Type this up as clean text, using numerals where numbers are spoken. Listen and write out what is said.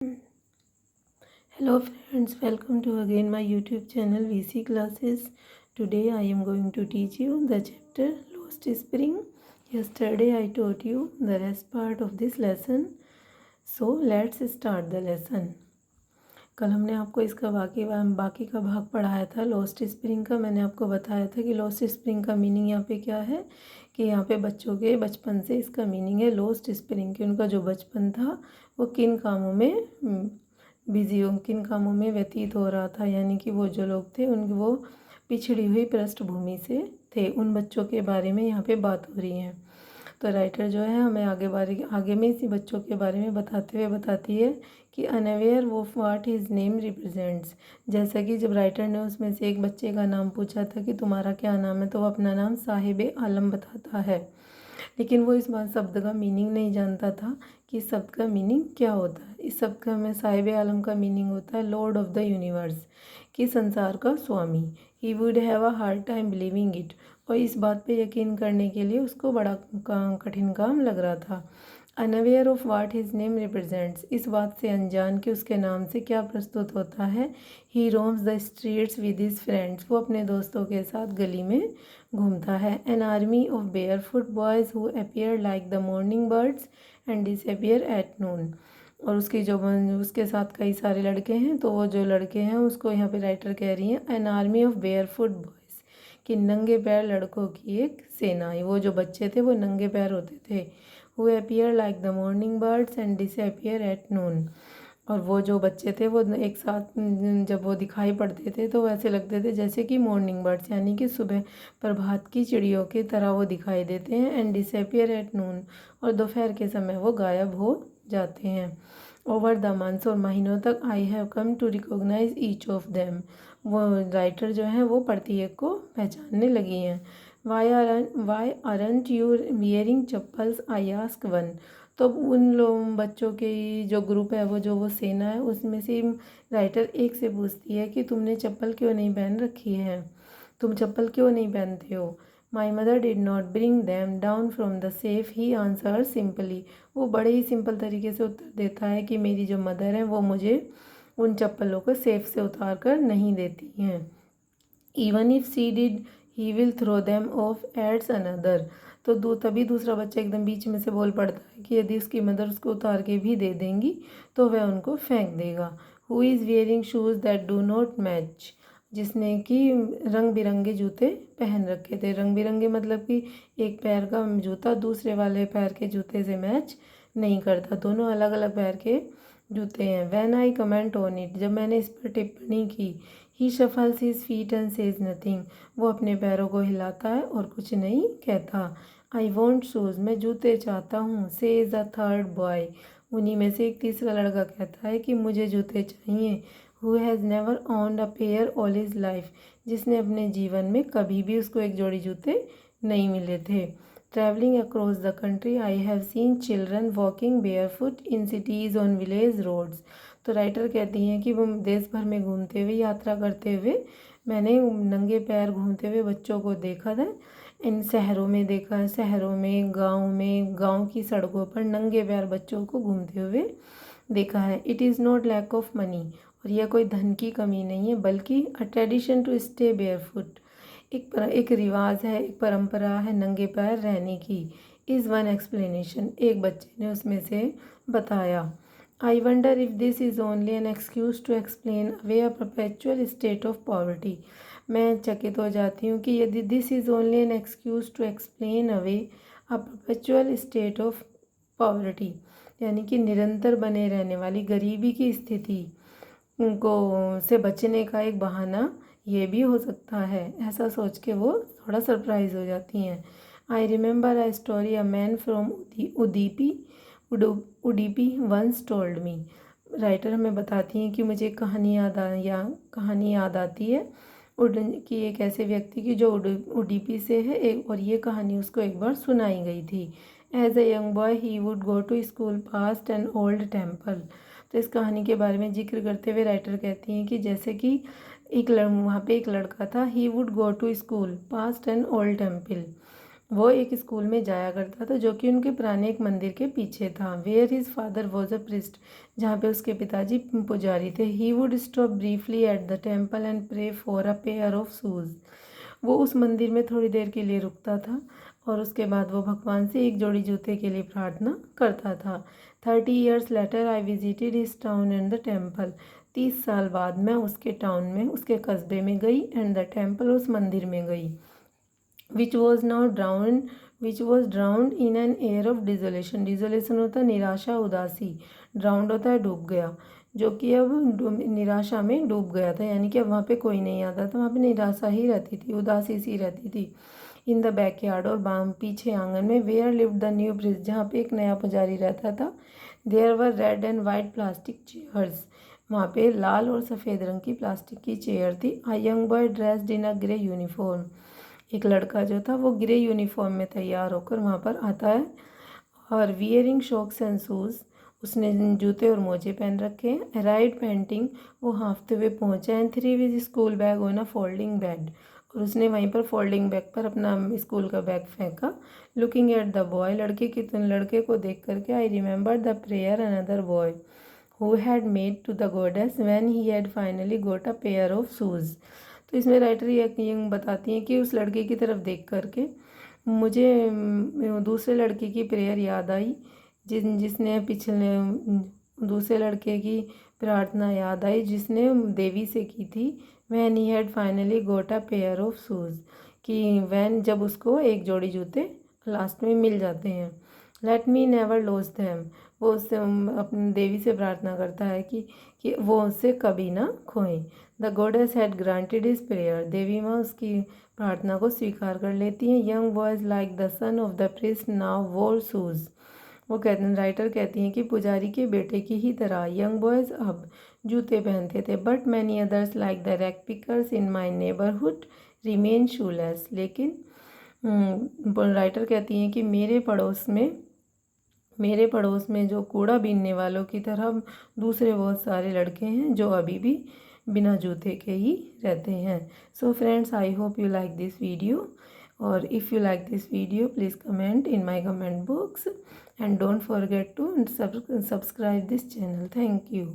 Hello friends, welcome to again my YouTube channel VC Classes. Today I am going to teach you the chapter Lost Spring. Yesterday I taught you the rest part of this lesson. So let's start the lesson. कल हमने आपको इसका बाकी का भाग पढ़ाया था lost spring का। मैंने आपको बताया था कि लॉस्ट स्प्रिंग का मीनिंग यहाँ पे क्या है कि यहाँ पे बच्चों के बचपन से इसका मीनिंग है लॉस्ट स्प्रिंग कि उनका जो बचपन था वो किन कामों में किन कामों में व्यतीत हो रहा था, यानी कि वो जो लोग थे उनकी वो पिछड़ी हुई पृष्ठभूमि से थे, उन बच्चों के बारे में यहाँ पे बात हो रही है। तो राइटर जो है हमें आगे में इसी बच्चों के बारे में बताते हुए बताती है कि unaware of what his name represents. जैसा कि जब राइटर ने उसमें से एक बच्चे का नाम पूछा था कि तुम्हारा क्या नाम है, तो वो अपना नाम साहिब आलम बताता है, लेकिन वो इस बात शब्द का मीनिंग नहीं जानता था कि इस शब्द का मीनिंग क्या होता है। इस शब्द का हमें साहिब आलम का मीनिंग होता है लॉर्ड ऑफ द यूनिवर्स, कि संसार का स्वामी। He would have a hard time believing it, और इस बात पे यकीन करने के लिए उसको बड़ा कठिन काम लग रहा था। Unaware of what his name represents, इस बात से अनजान कि उसके नाम से क्या प्रस्तुत होता है। He roams the streets with his friends, वो अपने दोस्तों के साथ गली में घूमता है। An army of bare foot boys who appear like the morning birds and disappear at noon, और उसके साथ कई सारे लड़के हैं, तो वो जो लड़के हैं उसको यहाँ पे राइटर कह रही हैं N army of bare foot boys, कि नंगे पैर लड़कों की एक सेना। वो जो बच्चे थे वो नंगे पैर होते थे। Who appear like the morning birds and disappear at noon, और वो जो बच्चे थे वो एक साथ जब वो दिखाई पड़ते थे तो वैसे लगते थे जैसे कि मॉर्निंग बर्ड्स, यानी कि सुबह प्रभात की चिड़ियों की तरह वो दिखाई देते हैं। एंड डिसअपीयर एट नून, और दोपहर के समय वो गायब हो जाते हैं। ओवर द मंथ्स, और महीनों तक I have come to recognise each of them, वो राइटर जो है वो प्रत्येक को पहचानने लगी हैं। Why aren't you wearing chappals I ask one, तो उन लोग बच्चों के जो ग्रुप है वो सेना है उसमें से राइटर एक से पूछती है कि तुमने चप्पल क्यों नहीं पहन रखी है, तुम चप्पल क्यों नहीं पहनते हो। My mother did not bring them down from the safe, he answer simply, वो बड़े ही सिंपल तरीके से उत्तर देता है कि मेरी जो मदर है वो मुझे उन चप्पलों को सेफ से उतार कर नहीं देती हैं। Even if she did he will throw them off ads another, तो तभी दूसरा बच्चा एकदम बीच में से बोल पड़ता है कि यदि उसकी मदर उसको उतार के भी दे देंगी तो वह उनको फेंक देगा। Who is wearing shoes that do not match, जिसने कि रंग बिरंगे जूते पहन रखे थे। रंग बिरंगे मतलब कि एक पैर का जूता दूसरे वाले पैर के जूते से मैच नहीं करता, दोनों अलग अलग पैर के जूते हैं। When I comment on it, जब मैंने इस पर टिप्पणी की। He shuffles his feet and says nothing, वो अपने पैरों को हिलाता है और कुछ नहीं कहता। आई वॉन्ट शूज़, मैं जूते चाहता हूँ। सेज अ थर्ड बॉय, उन्हीं में से एक तीसरा लड़का कहता है कि मुझे जूते चाहिए। Who has never owned a pair all his life, जिसने अपने जीवन में कभी भी उसको एक जोड़ी जूते नहीं मिले थे। Travelling across the country I have seen children walking barefoot in cities on village roads, तो राइटर कहती हैं कि वो देश भर में घूमते हुए यात्रा करते हुए मैंने नंगे पैर घूमते हुए बच्चों को देखा था। इन शहरों में देखा है, शहरों में गांव की सड़कों पर नंगे पैर बच्चों को घूमते हुए देखा है। It is not lack of money, और यह कोई धन की कमी नहीं है बल्कि a tradition to stay barefoot, एक रिवाज है, एक परंपरा है नंगे पैर रहने की। इज़ वन एक्सप्लेनेशन, एक बच्चे ने उसमें से बताया। I wonder if this is only an excuse to explain away a perpetual state of poverty, मैं चकित हो जाती हूँ कि यदि this is only an excuse to explain away a perpetual state of poverty, यानी कि निरंतर बने रहने वाली गरीबी की स्थिति को से बचने का एक बहाना ये भी हो सकता है, ऐसा सोच के वो थोड़ा सरप्राइज हो जाती हैं। I remember a story a man from Udupi once told me, writer हमें बताती हैं कि मुझे कहानी याद आती है कि एक ऐसे व्यक्ति की जो उडीपी से है, और ये कहानी उसको एक बार सुनाई गई थी। As a young boy he would go to school past an old temple, तो इस कहानी के बारे में जिक्र करते हुए राइटर कहती हैं कि जैसे कि वहाँ पे एक लड़का था। He would go to school past an old temple, वो एक स्कूल में जाया करता था जो कि उनके पुराने एक मंदिर के पीछे था। Where his father was a priest, जहाँ पे उसके पिताजी पुजारी थे। He would stop briefly at the temple and pray for a pair of shoes. वो उस मंदिर में थोड़ी देर के लिए रुकता था और उसके बाद वो भगवान से एक जोड़ी जूते के लिए प्रार्थना करता था। 30 years later I visited his town and the temple. 30 साल बाद मैं उसके टाउन में, उसके कस्बे में गई, एंड द टेम्पल, उस मंदिर में गई, which was now drowned which was drowned in an air of desolation। डिजोलेशन होता है निराशा, उदासी। ड्राउंड होता है डूब गया, जो कि अब निराशा में डूब गया था, यानी कि अब वहाँ पे कोई नहीं आता था, वहाँ पे निराशा ही रहती थी, उदासी सी रहती थी। इन द बैकयार्ड, और बाम पीछे आंगन में, where lived the new priest, जहाँ पे एक नया पुजारी रहता था। There were red and white plastic chairs, वहाँ पे लाल और सफ़ेद रंग की प्लास्टिक की चेयर थी। अ young boy dressed in a grey uniform, एक लड़का जो था वो ग्रे यूनिफॉर्म में तैयार होकर वहाँ पर आता है। और वियरिंग शॉक्स एंड शूज़, उसने जूते और मोजे पहन रखे हैं। राइड पेंटिंग, वो हाँफते हुए पहुँचा। And threw his school bag on a folding bed, और उसने वहीं पर फोल्डिंग बैग पर अपना स्कूल का बैग फेंका। लुकिंग एट द बॉय, लड़के को देख करके, I remember the prayer another boy who had made to the goddess when he had finally got a pair of shoes. तो इसमें राइटर ये बताती हैं कि उस लड़के की तरफ देख करके मुझे दूसरे लड़के की प्रेयर याद आई, जिसने पिछले दूसरे लड़के की प्रार्थना याद आई जिसने देवी से की थी। When he had finally got a pair of shoes, कि वैन, जब उसको एक जोड़ी जूते लास्ट में मिल जाते हैं। Let me never loss them, वो उससे अपनी देवी से प्रार्थना करता है कि वो उससे कभी ना खोएं। The goddess had granted his prayer, देवी माँ उसकी प्रार्थना को स्वीकार कर लेती हैं। Young boys like the son of the priest now wore shoes, वो कहते हैं, राइटर कहती हैं कि पुजारी के बेटे की ही तरह यंग बॉयज़ अब जूते पहनते थे। But many others like the rag pickers in my neighbourhood remain shoelace, लेकिन राइटर कहती हैं कि मेरे पड़ोस में जो कूड़ा बीनने वालों की तरह दूसरे बहुत सारे लड़के हैं जो अभी भी बिना जूते के ही रहते हैं। So friends, I hope you like this video, और if you like this video please comment in my comment box, and don't forget to subscribe this channel. Thank you.